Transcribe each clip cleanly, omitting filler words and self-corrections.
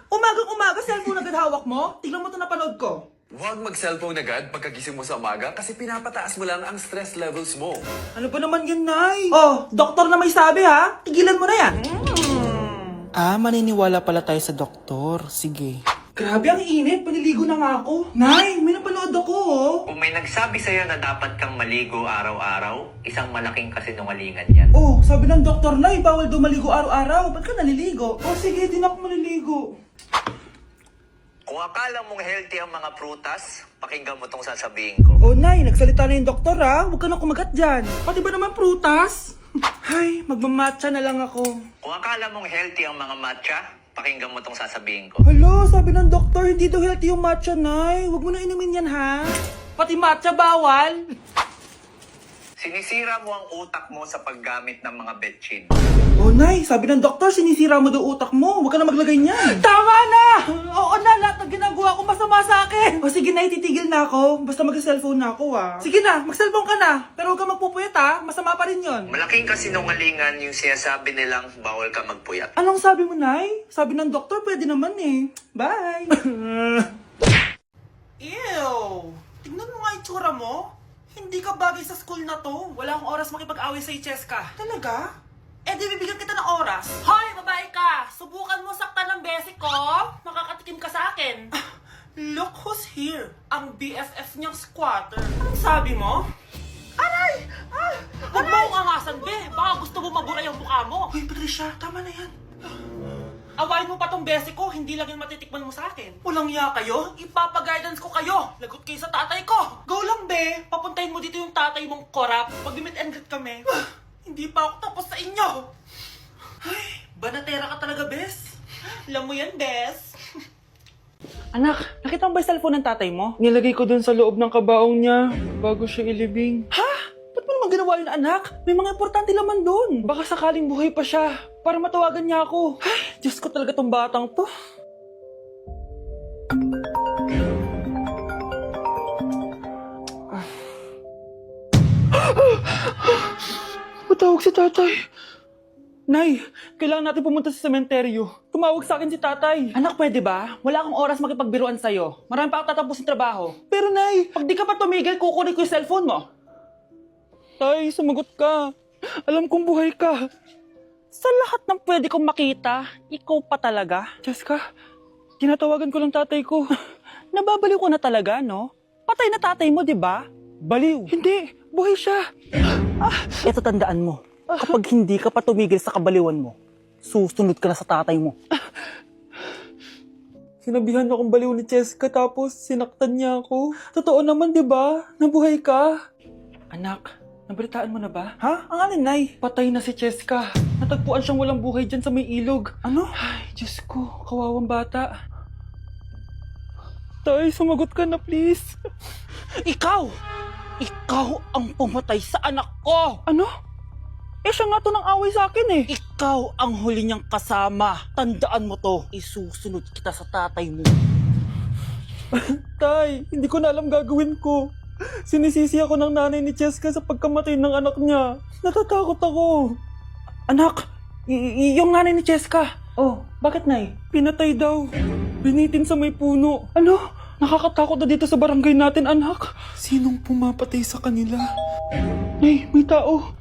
Umagang-umaga, cellphone agad hawak mo? Tignan mo ito napanood ko. Huwag mag-cellphone agad pagkagising mo sa umaga kasi pinapataas mo lang ang stress levels mo. Ano ba naman yan, Nay? Oh, doktor na may sabi ha. Tigilan mo na yan. Maniniwala pala tayo sa doktor. Sige. Grabe, ang init. Paniligo na nga ako. Nay, may napanood ako, oh. Kung may nagsabi sa'yo na dapat kang maligo araw-araw, isang malaking kasinungalingan yan. Oh, sabi ng doktor, Nay, bawal daw maligo araw-araw. Ba't ka naliligo? Oh, sige, din ako maliligo. Kung akala mong healthy ang mga prutas, pakinggan mo tong sasabihin ko. Oh, Nay, nagsalita na yung doktor, ha? Huwag ka na kumagat dyan. Pati ba naman prutas? Ay, magmamatcha na lang ako. Kung akala mong healthy ang mga matcha, pakinggan mo tong sasabihin ko. Hala, sabi ng doktor, hindi daw healthy yung matcha, Nay. Huwag mo na inumin yan, ha? Pati matcha bawal? Sinisira mo ang utak mo sa paggamit ng mga betchin. Oh, Nay, sabi ng doktor, sinisira mo daw utak mo. Huwag ka na maglagay niyan. Tama na! Oo na, lahat ng ginagawa ko masama sa akin. O sige, Nay, titigil na ako. Basta mag-cellphone na ako, ha. Sige na, mag-cellphone ka na. Pero huwag ka magpupuyat, ha. Masama pa rin yon. Malaking kasinungalingan yung sinasabi nilang bawal ka magpuyat. Anong sabi mo, Nay? Sabi ng doktor, pwede naman eh. Bye! Ew! Tingnan mo nga itsura mo. Hindi ka bagay sa school na to. Wala akong oras makipag-away sa Cheska. Talaga? Eh di bibigyan kita ng oras. Hoy, babae ka! Subukan mo saktan ng basic ko. Makakatikim ka sa akin. Look who's here. Ang BFF niyang squatter. Anong sabi mo? Aray! Huwag mo akong angasan, be. Baka gusto mo mabura yung mukha mo. Hoy, Patricia, tama na yan. Awayin mo pa tong basic ko, hindi lang yung matitikman mo sa akin. Walang ya kayo, ipapag-guidance ko kayo. Lagot kayo sa tatay ko. Go lang, be. Papuntahin mo dito yung tatay mong korap. Pag-meet and greet kami. Hindi pa ako tapos sa inyo. Ay, banatera ka talaga, bes. Alam mo yan, bes. Anak, nakita mo ba yung cellphone ng tatay mo? Nilagay ko dun sa loob ng kabaong niya bago siya ilibing. Ha? Ba't mo naman ginawa yun, anak? May mga importante laman dun. Baka sakaling buhay pa siya para matawagan niya ako. Ay, Diyos ko talaga tong batang to. Matawag si tatay. Nay, kailangan natin pumunta sa sementeryo. Tumawag sa akin si tatay. Anak, pwede ba? Wala akong oras makipagbiruan sa'yo. Marami pa akong tatapusin trabaho. Pero Nay, pag di ka pa tumigil, kukunin ko yung cellphone mo. Tay, sumagot ka. Alam kong buhay ka. Sa lahat ng pwede kong makita, ikaw pa talaga. Cheska, tinatawagan ko lang tatay ko. Nababaliw ko na talaga, no? Patay na tatay mo, di ba? Baliw. Hindi, buhay siya. Ito tandaan mo. Kapag hindi ka pa tumigil sa kabaliwan mo, susunod ka na sa tatay mo. Sinabihan akong baliw ni Cheska tapos sinaktan niya ako. Totoo naman, di ba? Nabuhay ka. Anak, nabalitaan mo na ba? Ha? Ang alin, Nay? Patay na si Cheska. Natagpuan siyang walang buhay dyan sa may ilog. Ano? Ay, Diyos ko, kawawang bata. Tay, sumagot ka na please. Ikaw! Ikaw ang pumatay sa anak ko! Ano? Eh siya nga to ng away sa akin eh. Ikaw ang huli niyang kasama. Tandaan mo to. Isusunod kita sa tatay mo. Tay, hindi ko na alam gagawin ko. Sinisisi ako ng nanay ni Cheska sa pagkamatay ng anak niya. Natatakot ako. Anak, yung nanay ni Cheska. Oh, bakit, Nay? Pinatay daw. Binitin sa may puno. Ano? Nakakatakot na dito sa barangay natin, anak. Sinong pumapatay sa kanila? Nay, may tao.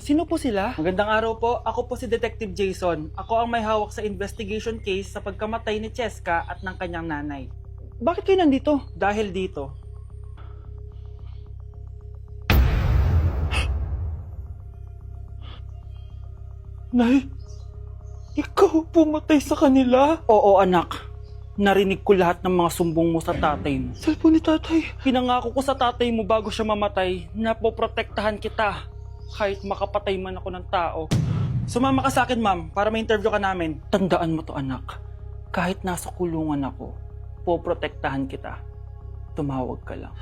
Sino po sila? Magandang araw po. Ako po si Detective Jason. Ako ang may hawak sa investigation case sa pagkamatay ni Cheska at ng kanyang nanay. Bakit kayo nandito? Dahil dito. Nay, ikaw pumatay sa kanila? Oo, anak. Narinig ko lahat ng mga sumbong mo sa tatay mo. Cellphone ni tatay. Pinangako ko sa tatay mo bago siya mamatay na poprotektahan kita kahit makapatay man ako ng tao. Sumama ka sa akin, ma'am, para ma-interview ka namin. Tandaan mo to, anak. Kahit nasa kulungan ako, poprotektahan kita. Tumawag ka lang.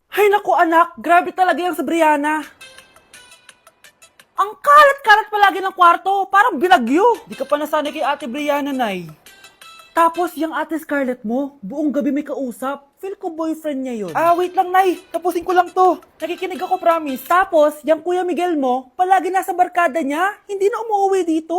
Hay naku, anak! Grabe talaga yung sa Brianna. Ang kalat-kalat palagi ng kwarto, parang binagyo. Di ka pa nasanay kay Ate Brianna, Nay. Tapos, yung Ate Scarlett mo, buong gabi may kausap. Feel ko boyfriend niya yun. Wait lang, Nay. Tapusin ko lang to. Nakikinig ako, promise. Tapos, yung Kuya Miguel mo, palagi nasa barkada niya, hindi na umuwi dito.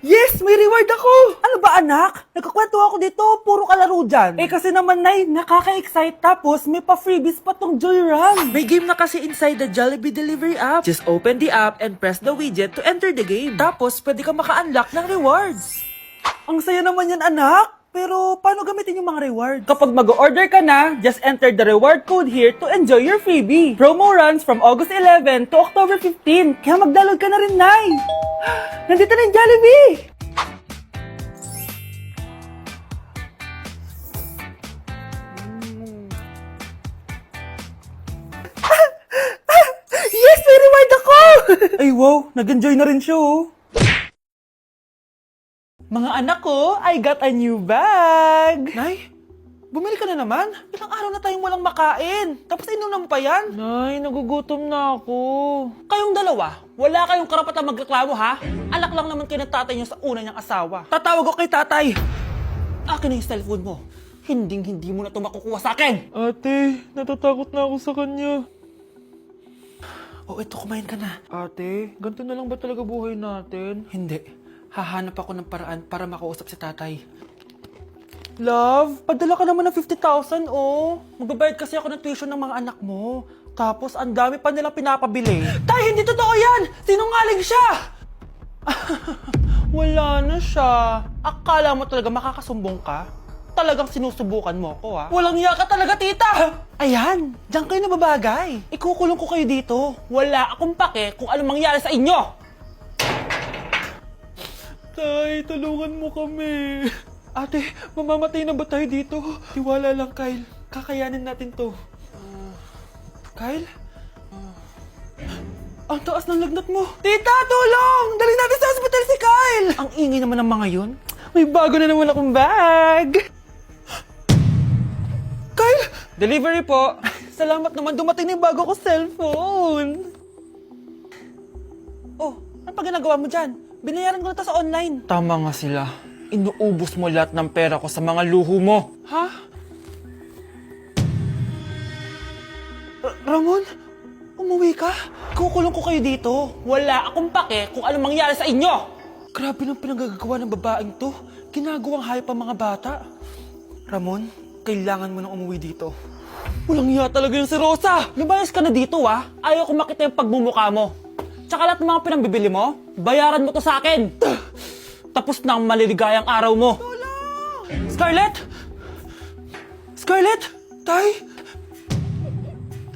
Yes! May reward ako! Ano ba anak? Nagkakwento ako dito, puro kalaro dyan. Eh kasi naman Nay, nakaka-excite tapos may pa-freebies pa tong Joy Run. May game na kasi inside the Jollibee Delivery app. Just open the app and press the widget to enter the game. Tapos pwede ka maka-unlock ng rewards. Ang saya naman yan anak! Pero paano gamitin yung mga reward? Kapag mag-order ka na, just enter the reward code here to enjoy your freebie. Promo runs from August 11 to October 15. Kaya mag-download ka na rin, Nay! Nandito na yung Jollibee! Yes! May reward ako! Ay wow, nag-enjoy na rin siya oh. Mga anak ko, I got a new bag! Nay, bumili ka na naman? Ilang araw na tayong walang makain. Tapos inunan pa yan? Nay, nagugutom na ako. Kayong dalawa, wala kayong karapatan magreklamo ha? Alak lang naman kayo ng tatay niyo sa una niyang asawa. Tatawag ko kay tatay. Akin na yung cellphone mo. Hindi mo na ito makukuha sa akin. Ate, natatakot na ako sa kanya. Oh, ito, kumain ka na. Ate, ganito na lang ba talaga buhay natin? Hindi. Hahanap ako ng paraan para makausap si tatay. Love, padala ka naman ng 50,000, oh. Magbabayad kasi ako ng tuition ng mga anak mo. Tapos, ang dami pa nilang pinapabili. Tay, hindi totoo yan! Sinungaling siya! Wala na siya. Akala mo talaga makakasumbong ka? Talagang sinusubukan mo ko, ha? Walang iya ka talaga, tita! Ayan, diyan kayo nababagay. Ikukulong ko kayo dito. Wala akong pake kung anong mangyari sa inyo. Tay, tulungan mo kami. Ate, mamamatay na ba tayo dito? Tiwala lang, Kyle. Kakayanin natin to. Kyle? Ang taas ng lagnat mo. Tita, tulong! Dali natin sa hospital si Kyle! Ang ingay naman ng mga yun. May bago na naman akong bag. Kyle! Delivery po. Salamat naman dumating na yung bago ko cellphone. Oh, ano pa ginagawa mo dyan? Binayaran ko na to sa online. Tama nga sila. Inuubos mo lahat ng pera ko sa mga luho mo. Ha? Ramon? Umuwi ka? Kukulong ko kayo dito. Wala akong pake kung anong mangyari sa inyo. Grabe ng pinagagawa ng babaeng to. Ginagawang hayop ang mga bata. Ramon, kailangan mo nang umuwi dito. Walang iya talaga yung si Rosa. Lumayas ka na dito ah. Ayaw ko makita yung pagmumukha mo. Tsaka lahat ng mga pinambibili mo, bayaran mo to sa akin. Tapos na ang maliligayang araw mo. Scarlett! Scarlett! Tay!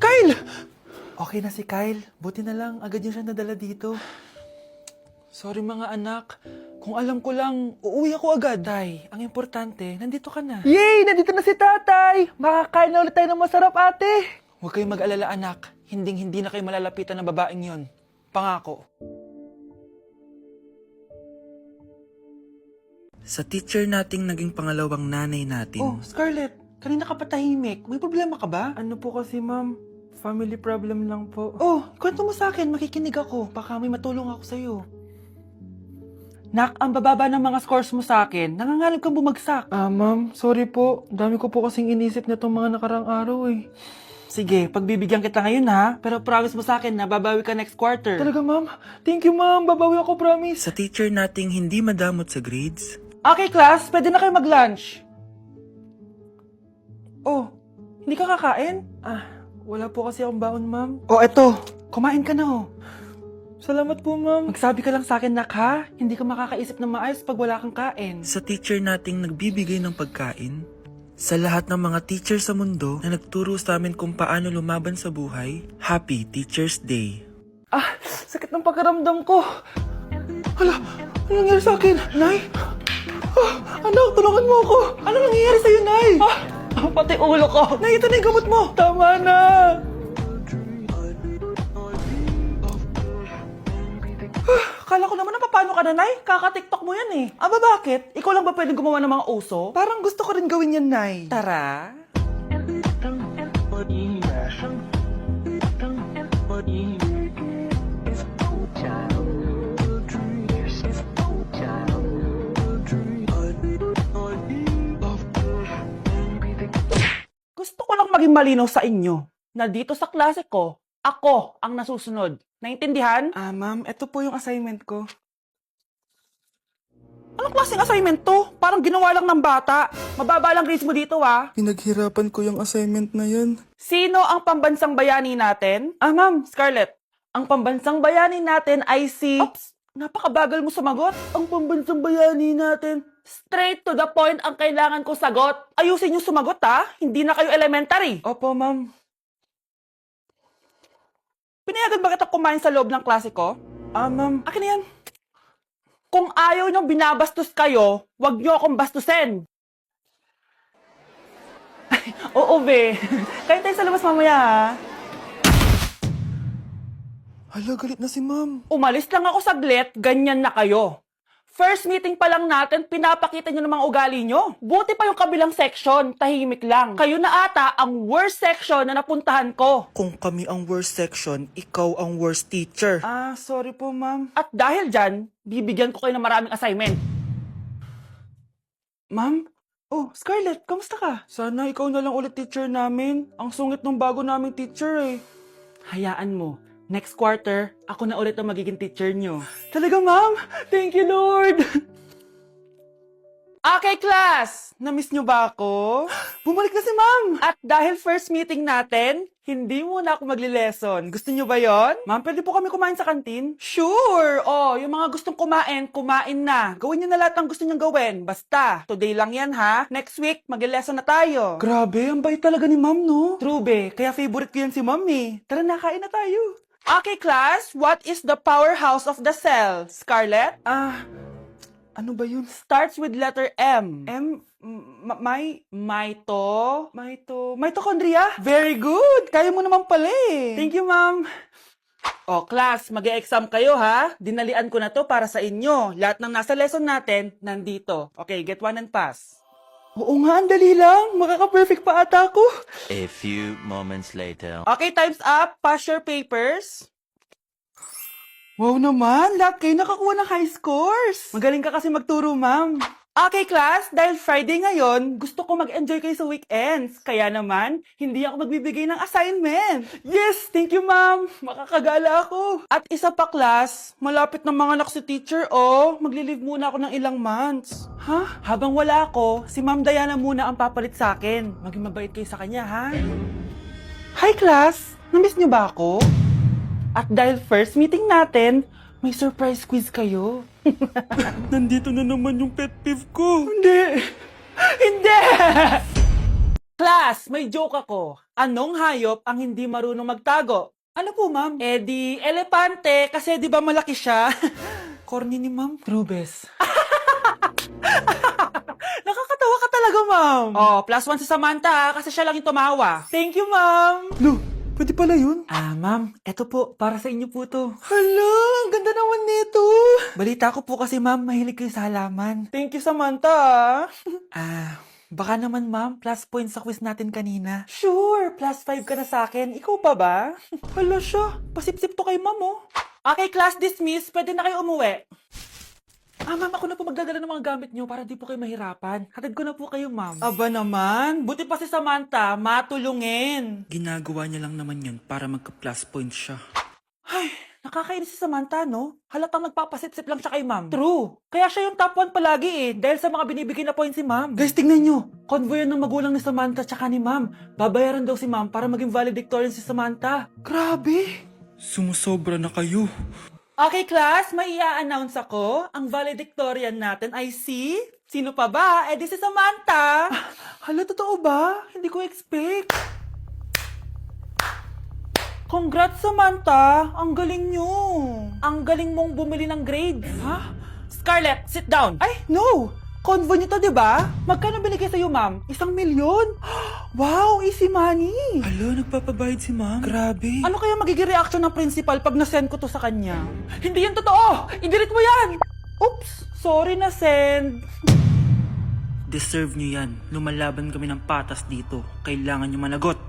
Kyle! Okay na si Kyle. Buti na lang, agad niya siya nadala dito. Sorry mga anak. Kung alam ko lang, uuwi ako agad. Tay, ang importante, nandito ka na. Yay! Nandito na si tatay! Makakain na ulit tayo ng masarap, ate! Huwag kayong mag-alala, anak. Hindi na kayo malalapitan ng babaeng yon. Pangako. Sa teacher nating naging pangalawang nanay natin. Oh, Scarlett, kanina ka pa tahimik. May problema ka ba? Ano po kasi, ma'am? Family problem lang po. Oh, kwento mo sa akin, makikinig ako. Baka may matulong ako sa'yo. Nak, ang bababa ng mga scores mo sa akin. Nangangalab kang bumagsak. Ma'am, sorry po. Dami ko po kasing inisip na itong mga nakarang araw eh. Sige, pagbibigyan kita ngayon ha. Pero promise mo sa akin na babawi ka next quarter. Talaga, ma'am? Thank you, ma'am. Babawi ako, promise. Sa teacher nating hindi madamot sa grades. Okay, class. Pwede na kayo mag-lunch. Oh, hindi ka kakain? Wala po kasi akong baon, ma'am. Oh, eto. Kumain ka na oh. Salamat po, ma'am. Magsabi ka lang sa akin, nak ha. Hindi ka makakaisip ng maayos pag wala kang kain. Sa teacher nating nagbibigay ng pagkain. Sa lahat ng mga teacher sa mundo na nagturo sa amin kung paano lumaban sa buhay, Happy Teacher's Day. Sakit ng pagkaramdam ko. Hala, ano nangyari sa akin? Nay? Anak, tulungan mo ako. Ano nangyayari sa'yo, Nay? Pati ulo ko. Nay, ito na yung gamot mo. Tama na. Kala ko naman na paano ka na, Nay? Kaka-tiktok mo yan eh. Bakit? Ikaw lang ba pwedeng gumawa ng mga uso? Parang gusto ko rin gawin yan, Nay. Tara. Gusto ko lang maging malinaw sa inyo na dito sa klase ko, ako ang nasusunod. Naintindihan? Ma'am, ito po yung assignment ko. Anong klaseng assignment to? Parang ginawa lang ng bata. Mababa lang grades mo dito, ah. Pinaghirapan ko yung assignment na yan. Sino ang pambansang bayani natin? Ah, ma'am, Scarlett. Ang pambansang bayani natin ay si... Oops, napakabagal mo sumagot. Ang pambansang bayani natin. Straight to the point ang kailangan ko sagot. Ayusin niyo sumagot, ha? Hindi na kayo elementary. Opo, ma'am. Pinayagan ba kita kumain sa loob ng klase ko? Ma'am. Akin na yan. Kung ayaw niyong binabastos kayo, wag niyo akong bastusin. Ay, oo, be. Kain tayo sa labas mamaya, ha? Hala, galit na si ma'am. Umalis lang ako saglit, ganyan na kayo. First meeting pa lang natin, pinapakita niyo ng mga ugali niyo. Buti pa yung kabilang section, tahimik lang. Kayo na ata ang worst section na napuntahan ko. Kung kami ang worst section, ikaw ang worst teacher. Sorry po, ma'am. At dahil dyan, bibigyan ko kayo ng maraming assignment. Ma'am? Oh, Scarlett, kamusta ka? Sana ikaw na lang ulit teacher namin. Ang sungit ng bago naming teacher eh. Hayaan mo. Next quarter, ako na ulit ang magiging teacher nyo. Talaga, ma'am? Thank you, Lord! Okay, class! Namiss nyo ba ako? Bumalik na si ma'am! At dahil first meeting natin, hindi muna ako magli-lesson. Gusto nyo ba yon? Ma'am, pwede po kami kumain sa kantin? Sure! Oh, yung mga gustong kumain, kumain na. Gawin nyo na lahat ng gusto nyong gawin. Basta, today lang yan ha. Next week, magli-lesson na tayo. Grabe, ang bait talaga ni ma'am, no? True be, kaya favorite ko yan si ma'am eh. Tara na, kain na tayo. Okay, class, what is the powerhouse of the cell? Scarlett? Ano ba yun? Starts with letter M. Mitochondria? Very good! Kaya mo naman pala eh. Thank you, ma'am. O, class, mag-e-exam kayo ha. Dinalian ko na to para sa inyo. Lahat ng nasa lesson natin, nandito. Okay, get one and pass. Oo nga, ang dali lang. Makaka-perfect pa ata ako. A few moments later. Okay, time's up. Pass your papers. Wow naman, lahat kayo nakakuha ng high scores. Magaling ka kasi magturo, ma'am. Okay, class, dahil Friday ngayon, gusto ko mag-enjoy kayo sa weekends. Kaya naman, hindi ako magbibigay ng assignment. Yes, thank you, ma'am. Makakagala ako. At isa pa, class, malapit na mga anak si teacher, oh. Magli-leave muna ako ng ilang months. Ha? Habang wala ako, si Ma'am Diana muna ang papalit sa akin. Maging mabait kayo sa kanya, ha? Hi, class! Namiss niyo ba ako? At dahil first meeting natin, may surprise quiz kayo. Nandito na naman yung pet peeve ko. Hindi! Hindi! Class, may joke ako. Anong hayop ang hindi marunong magtago? Ano po, ma'am? Eh di, elepante, kasi di ba malaki siya? Corny ni ma'am. Trubes. Nakakatawa ka talaga, ma'am. Oh, +1 si Samantha, ha, kasi siya lang yung tumawa. Thank you, ma'am. Lo, pwede pala yun? Ma'am, eto po, para sa inyo po to. Hala, ang ganda naman nito. Balita ko po kasi, ma'am, mahilig kayo sa halaman. Thank you, Samantha. Baka naman, ma'am, plus points sa quiz natin kanina. Sure, +5 ka na sa akin. Ikaw pa ba? Hala siya, pasip-sip to kay ma'am, oh. Okay, class dismissed, pwede na kayo umuwi. Ma'am, ako na po magdadala ng mga gamit nyo para di po kayo mahirapan. Hatid ko na po kayo, ma'am. Aba naman. Buti pa si Samantha, matulungin. Ginagawa niya lang naman yun para magka-plus points siya. Ay, nakakainis si Samantha, no? Halatang nagpapasip-sip lang siya kay ma'am. True. Kaya siya yung top 1 palagi eh, dahil sa mga binibigay na points si ma'am. Guys, tingnan nyo. Convoy yan ng magulang ni Samantha tsaka ni ma'am. Babayaran daw si ma'am para maging valedictorian si Samantha. Grabe. Sumusobra na kayo. Okay, class, may i-announce ako. Ang valedictorian natin ay si... Sino pa ba? Eh, di si Samantha. Hala, totoo ba? Hindi ko expect. Congrats, Samantha. Ang galing nyo. Ang galing mong bumili ng grades. Ha? Scarlett, sit down. Ay, no! Convoy nito, di ba? Magkano binigay sa'yo, ma'am? 1 milyon? Wow, easy money! Hala, nagpapabayad si ma'am. Grabe. Ano kaya magiging reaction ng principal pag nasend ko to sa kanya? Hindi yan totoo! I-delete mo yan! Oops! Sorry na send. Deserve nyo yan. Lumalaban kami ng patas dito. Kailangan nyo managot.